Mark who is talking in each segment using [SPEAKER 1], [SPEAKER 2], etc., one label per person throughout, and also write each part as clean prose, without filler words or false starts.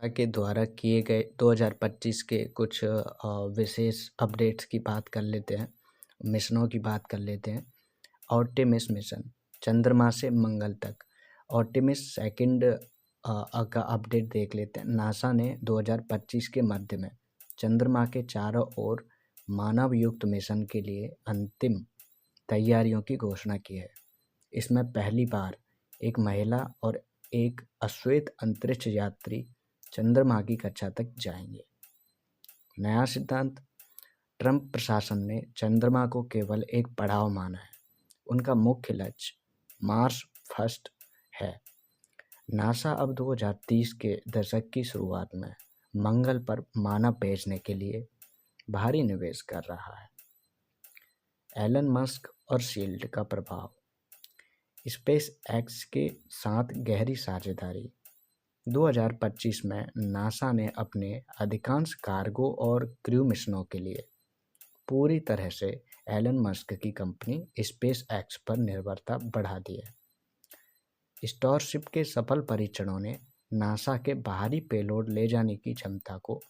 [SPEAKER 1] के द्वारा किए गए 2025 के कुछ विशेष अपडेट्स की बात कर लेते हैं, मिशनों की बात कर लेते हैं। आर्टेमिस मिशन, चंद्रमा से मंगल तक। आर्टेमिस सेकंड का अपडेट देख लेते हैं। नासा ने 2025 के मध्य में चंद्रमा के चारों ओर मानव युक्त मिशन के लिए अंतिम तैयारियों की घोषणा की है। इसमें पहली बार एक महिला और एक अश्वेत अंतरिक्ष यात्री चंद्रमा की कक्षा तक जाएंगे। नया सिद्धांत, ट्रंप प्रशासन ने चंद्रमा को केवल एक पड़ाव माना है। उनका मुख्य लक्ष्य मार्स फर्स्ट है। नासा अब 2030 के दशक की शुरुआत में मंगल पर मानव भेजने के लिए भारी निवेश कर रहा है। एलन मस्क और शील्ड का प्रभाव, स्पेस एक्स के साथ गहरी साझेदारी। 2025 में नासा ने अपने अधिकांश कार्गो और क्रू मिशनों के लिए पूरी तरह से एलन मस्क की कंपनी स्पेस एक्स पर निर्भरता बढ़ा दी है। स्टारशिप के सफल परीक्षणों ने नासा के बाहरी पेलोड ले जाने की क्षमता को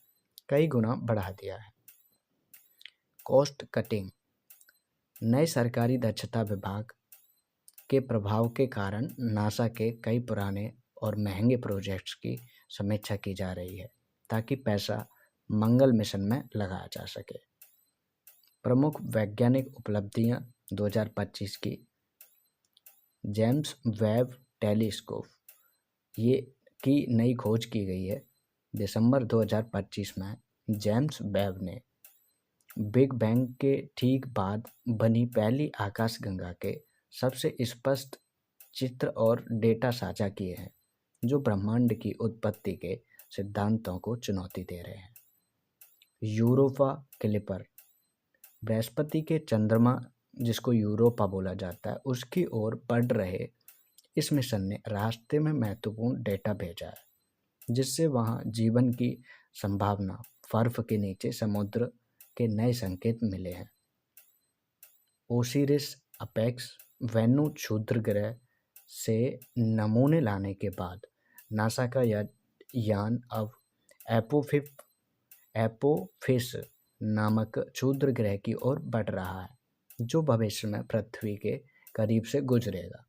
[SPEAKER 1] कई गुना बढ़ा दिया है। कॉस्ट कटिंग, नए सरकारी दक्षता विभाग के प्रभाव के कारण नासा के कई पुराने और महंगे प्रोजेक्ट्स की समीक्षा की जा रही है ताकि पैसा मंगल मिशन में लगाया जा सके। प्रमुख वैज्ञानिक उपलब्धियां 2025 की, जेम्स वेब टेलीस्कोप ये की नई खोज की गई है। दिसंबर 2025 में जेम्स वेब ने बिग बैंग के ठीक बाद बनी पहली आकाशगंगा के सबसे स्पष्ट चित्र और डेटा साझा किए हैं जो ब्रह्मांड की उत्पत्ति के सिद्धांतों को चुनौती दे रहे हैं। यूरोपा क्लिपर, बृहस्पति के चंद्रमा जिसको यूरोपा बोला जाता है उसकी ओर बढ़ रहे इस मिशन ने रास्ते में महत्वपूर्ण डेटा भेजा है जिससे वहां जीवन की संभावना, बर्फ के नीचे समुद्र के नए संकेत मिले हैं। ओसिरिस अपेक्स, वेनू क्षुद्र ग्रह से नमूने लाने के बाद नासा का यान अब एपोफिस नामक क्षुद्र ग्रह की ओर बढ़ रहा है जो भविष्य में पृथ्वी के करीब से गुजरेगा।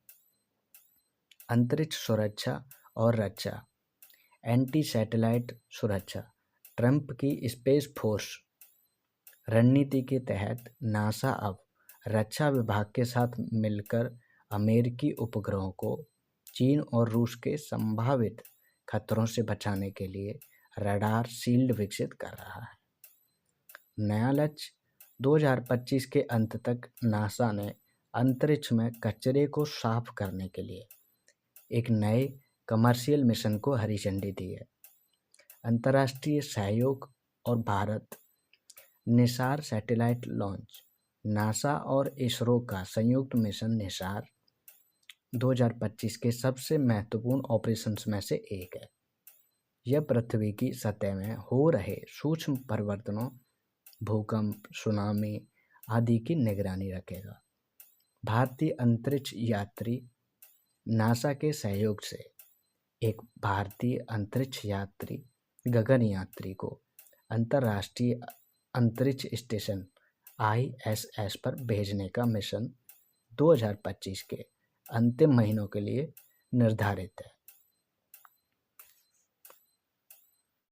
[SPEAKER 1] अंतरिक्ष सुरक्षा और रक्षा, एंटी सैटेलाइट सुरक्षा। ट्रंप की स्पेस फोर्स रणनीति के तहत नासा अब रक्षा विभाग के साथ मिलकर अमेरिकी उपग्रहों को चीन और रूस के संभावित खतरों से बचाने के लिए रडार शील्ड विकसित कर रहा है। नया लक्ष्य, 2025 के अंत तक नासा ने अंतरिक्ष में कचरे को साफ करने के लिए एक नए कमर्शियल मिशन को हरी झंडी दी है। अंतर्राष्ट्रीय सहयोग और Bharat, Nisar satellite launch. NASA और इसरो का संयुक्त मिशन निसार 2025 के सबसे महत्वपूर्ण ऑपरेशंस में से एक है। यह पृथ्वी की सतह में हो रहे सूक्ष्म परिवर्तनों, भूकंप, सुनामी आदि की निगरानी रखेगा। भारतीय अंतरिक्ष यात्री, नासा के सहयोग से एक भारतीय अंतरिक्ष यात्री गगनयात्री को अंतर्राष्ट्रीय अंतरिक्ष स्टेशन ISS पर भेजने का मिशन 2025 के अंतिम महीनों के लिए निर्धारित है।